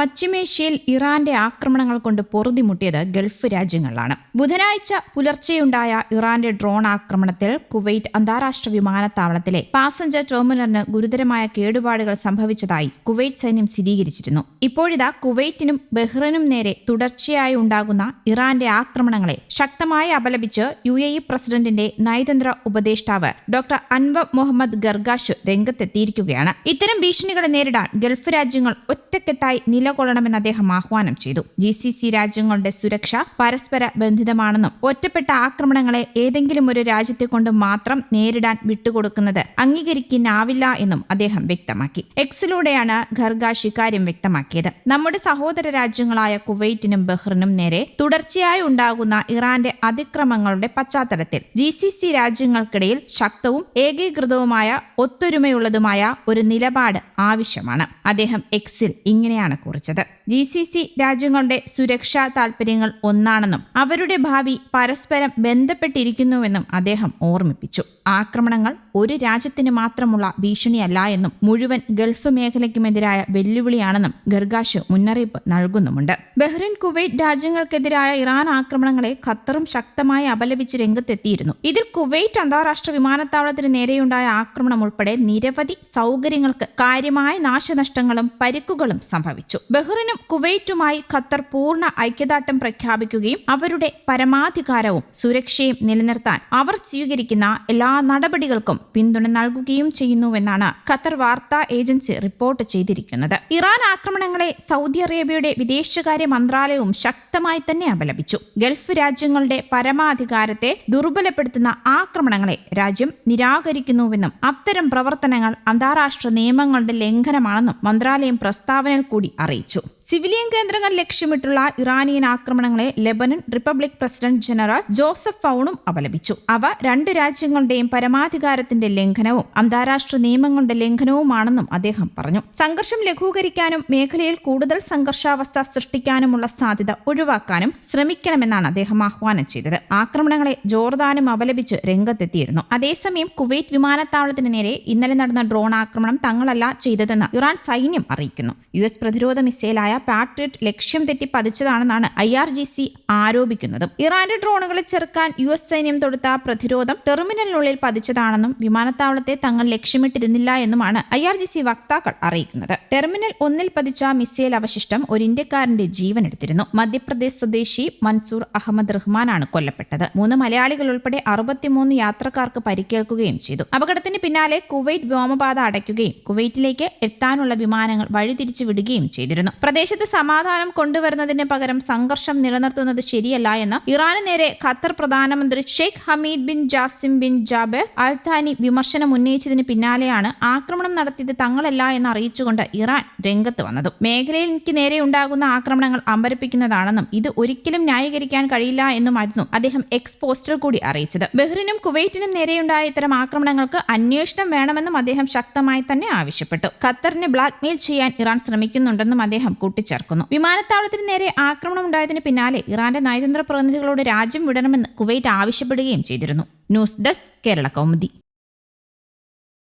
പശ്ചിമേഷ്യയിൽ ഇറാന്റെ ആക്രമണങ്ങൾ കൊണ്ട് പൊറുതിമുട്ടിയത് ഗൾഫ് രാജ്യങ്ങളിലാണ്. ബുധനാഴ്ച പുലർച്ചെയുണ്ടായ ഇറാന്റെ ഡ്രോൺ ആക്രമണത്തിൽ കുവൈറ്റ് അന്താരാഷ്ട്ര വിമാനത്താവളത്തിലെ പാസഞ്ചർ ടെർമിനലിന് ഗുരുതരമായ കേടുപാടുകൾ സംഭവിച്ചതായി കുവൈറ്റ് സൈന്യം സ്ഥിരീകരിച്ചിരുന്നു. ഇപ്പോഴിതാ കുവൈറ്റിനും ബഹ്റൈനും നേരെ തുടർച്ചയായി ഉണ്ടാകുന്ന ഇറാന്റെ ആക്രമണങ്ങളെ ശക്തമായി അപലപിച്ച് UAE പ്രസിഡന്റിന്റെ നയതന്ത്ര ഉപദേഷ്ടാവ് ഡോക്ടർ അൻവർ മുഹമ്മദ് ഗർഗാഷ് രംഗത്തെത്തിയിരിക്കുകയാണ്. ഇത്തരം ഭീഷണികളെ നേരിടാൻ ഗൾഫ് രാജ്യങ്ങൾ ഒറ്റക്കെട്ടായി നിലകൊള്ളണമെന്ന് അദ്ദേഹം ആഹ്വാനം ചെയ്തു. GCC രാജ്യങ്ങളുടെ സുരക്ഷ പരസ്പര ബന്ധിതമാണെന്നും ഒറ്റപ്പെട്ട ആക്രമണങ്ങളെ ഏതെങ്കിലും ഒരു രാജ്യത്തെ കൊണ്ട് മാത്രം നേരിടാൻ വിട്ടുകൊടുക്കുന്നത് അംഗീകരിക്കാനാവില്ല എന്നും അദ്ദേഹം വ്യക്തമാക്കി. എക്സിലൂടെയാണ് ഖർഗാഷ് ഇക്കാര്യം വ്യക്തമാക്കിയത്. നമ്മുടെ സഹോദര രാജ്യങ്ങളായ കുവൈറ്റിനും ബഹ്റിനും നേരെ തുടർച്ചയായി ഉണ്ടാകുന്ന ഇറാന്റെ അതിക്രമങ്ങളുടെ പശ്ചാത്തലത്തിൽ GCC രാജ്യങ്ങൾക്കിടയിൽ ശക്തവും ഏകീകൃതവുമായ ഒത്തൊരുമയുള്ളതുമായ ഒരു നിലപാട് ആവശ്യമാണ്. അദ്ദേഹം എക്സിൽ ഇങ്ങനെയാണ് കുറിച്ചത്. GCC രാജ്യങ്ങളുടെ സുരക്ഷാ താൽപര്യങ്ങൾ ഒന്നാണെന്നും അവരുടെ ഭാവി പരസ്പരം ബന്ധപ്പെട്ടിരിക്കുന്നുവെന്നും അദ്ദേഹം ഓർമ്മിപ്പിച്ചു. ആക്രമണങ്ങൾ ഒരു രാജ്യത്തിന് മാത്രമുള്ള ഭീഷണിയല്ല എന്നും മുഴുവൻ ഗൾഫ് മേഖലയ്ക്കുമെതിരായ വെല്ലുവിളിയാണെന്നും ഗർഗാഷ് മുന്നറിയിപ്പ് നൽകുന്നുമുണ്ട്. ബഹ്റൈൻ, കുവൈറ്റ് രാജ്യങ്ങൾക്കെതിരായ ഇറാൻ ആക്രമണങ്ങളെ ഖത്തറും ശക്തമായി അപലപിച്ച് രംഗത്തെത്തിയിരുന്നു. ഇതിൽ കുവൈറ്റ് അന്താരാഷ്ട്ര വിമാനത്താവളത്തിന് നേരെയുണ്ടായ ആക്രമണം ഉൾപ്പെടെ നിരവധി സൗകര്യങ്ങൾക്ക് കാര്യമായ നാശനഷ്ടങ്ങളും പരിക്കുകളും സംഭവിച്ചു. ബഹ്റൈനും കുവൈറ്റുമായി ഖത്തർ പൂർണ്ണ ഐക്യദാർഢ്യം പ്രഖ്യാപിക്കുകയും അവരുടെ പരമാധികാരവും സുരക്ഷയും നിലനിർത്താൻ അവർ സ്വീകരിക്കുന്ന എല്ലാ നടപടികൾക്കും പിന്തുണ നൽകുകയും ചെയ്യുന്നുവെന്നാണ് ഖത്തർ വാർത്താ ഏജൻസി റിപ്പോർട്ട് ചെയ്തിരിക്കുന്നത്. ഇറാൻ ആക്രമണങ്ങളെ സൗദി അറേബ്യയുടെ വിദേശകാര്യ മന്ത്രാലയവും ശക്തമായി തന്നെ അപലപിച്ചു. ഗൾഫ് രാജ്യങ്ങളുടെ പരമാധികാരത്തെ ദുർബലപ്പെടുത്തുന്ന ആക്രമണങ്ങളെ രാജ്യം നിരാകരിക്കുന്നുവെന്നും അത്തരം പ്രവർത്തനങ്ങൾ അന്താരാഷ്ട്ര നിയമങ്ങളുടെ ലംഘനമാണെന്നും മന്ത്രാലയം പ്രസ്താവനയിൽ കൂടി അറിയിച്ചു. സിവിലിയൻ കേന്ദ്രങ്ങൾ ലക്ഷ്യമിട്ടുള്ള ഇറാനിയൻ ആക്രമണങ്ങളെ Lebanon republic president general Joseph ഔണും അപലപിച്ചു. അവ രണ്ട് രാജ്യങ്ങളുടെയും പരമാധികാരത്തിന്റെ ലംഘനവും അന്താരാഷ്ട്ര നിയമങ്ങളുടെ ലംഘനവുമാണെന്നും അദ്ദേഹം പറഞ്ഞു. സംഘർഷം ലഘൂകരിക്കാനും മേഖലയിൽ കൂടുതൽ സംഘർഷാവസ്ഥ സൃഷ്ടിക്കാനുമുള്ള സാധ്യത ഒഴിവാക്കാനും ശ്രമിക്കണമെന്നാണ് അദ്ദേഹം ആഹ്വാനം ചെയ്തത്. ആക്രമണങ്ങളെ ജോർദാനും അപലപിച്ച് രംഗത്തെത്തിയിരുന്നു. അതേസമയം കുവൈറ്റ് വിമാനത്താവളത്തിന് നേരെ ഇന്നലെ നടന്ന ഡ്രോൺ ആക്രമണം തങ്ങളല്ല ചെയ്തതെന്ന് ഇറാൻ സൈന്യം അറിയിക്കുന്നു. US പ്രതിരോധ മിസൈലായ പാട്രിയറ്റ് ലക്ഷ്യം തെറ്റി പതിച്ചതാണെന്നാണ് IRGC ആരോപിക്കുന്നതും. ഇറാന്റെ ഡ്രോണുകളെ ചെറുക്കാൻ US സൈന്യം തൊടുത്ത പ്രതിരോധം ടെർമിനലിനുള്ളിൽ പതിച്ചതാണെന്നും വിമാനത്താവളത്തെ തങ്ങൾ ലക്ഷ്യമിട്ടിരുന്നില്ല എന്നുമാണ് IRGC വക്താക്കൾ അറിയിക്കുന്നത്. ടെർമിനൽ 1 പതിച്ച മിസൈൽ അവശിഷ്ടം ഒരു ഇന്ത്യക്കാരന്റെ ജീവനെടുത്തിരുന്നു. മധ്യപ്രദേശ് സ്വദേശി മൻസൂർ അഹമ്മദ് റഹ്മാനാണ് കൊല്ലപ്പെട്ടത്. 3 മലയാളികൾ ഉൾപ്പെടെ 63 യാത്രക്കാർക്ക് പരിക്കേൽക്കുകയും ചെയ്തു. അപകടത്തിന് പിന്നാലെ കുവൈറ്റ് വ്യോമപാത അടയ്ക്കുകയും കുവൈറ്റിലേക്ക് എത്താനുള്ള വിമാനങ്ങൾ വഴിതിരിച്ചു വിടുകയും ചെയ്തിരുന്നു. പ്രദേശത്ത് സമാധാനം കൊണ്ടുവരുന്നതിന് പകരം സംഘർഷം നിലനിർത്തുന്നത് ശരിയല്ല എന്ന് ഇറാന് നേരെ ഖത്തർ പ്രധാനമന്ത്രി Sheikh Hamad bin Jassim bin Jabir Al Thani വിമർശനം ഉന്നയിച്ചതിന് പിന്നാലെയാണ് ആക്രമണം നടത്തിയത് തങ്ങളല്ല എന്ന് അറിയിച്ചുകൊണ്ട് ഇറാൻ രംഗത്ത് വന്നതും. മേഖലയ്ക്ക് നേരെ ഉണ്ടാകുന്ന ആക്രമണങ്ങൾ അമ്പരപ്പിക്കുന്നതാണെന്നും ഇത് ഒരിക്കലും ന്യായീകരിക്കാൻ കഴിയില്ല എന്നുമായിരുന്നു അദ്ദേഹം എക്സ് പോസ്റ്റിൽ കൂടി അറിയിച്ചത്. ബഹ്റിനും കുവൈറ്റിനും നേരെയുണ്ടായ ഇത്തരം ആക്രമണങ്ങൾക്ക് അന്വേഷണം വേണമെന്നും അദ്ദേഹം ശക്തമായി തന്നെ ആവശ്യപ്പെട്ടു. ഖത്തറിനെ ബ്ലാക്ക്മെയിൽ ചെയ്യാൻ ഇറാൻ ശ്രമിക്കുന്നുണ്ടെന്നും അദ്ദേഹം കൂട്ടിച്ചേർക്കുന്നു. വിമാനത്താവളത്തിന് നേരെ ആക്രമണം ഉണ്ടായതിന് പിന്നാലെ ഇറാന്റെ നയതന്ത്ര പ്രതിനിധികളോട് രാജ്യം വിടണമെന്ന് കുവൈറ്റ് ആവശ്യപ്പെടുകയും ചെയ്തിരുന്നു. News desk Kerala Kaumudi.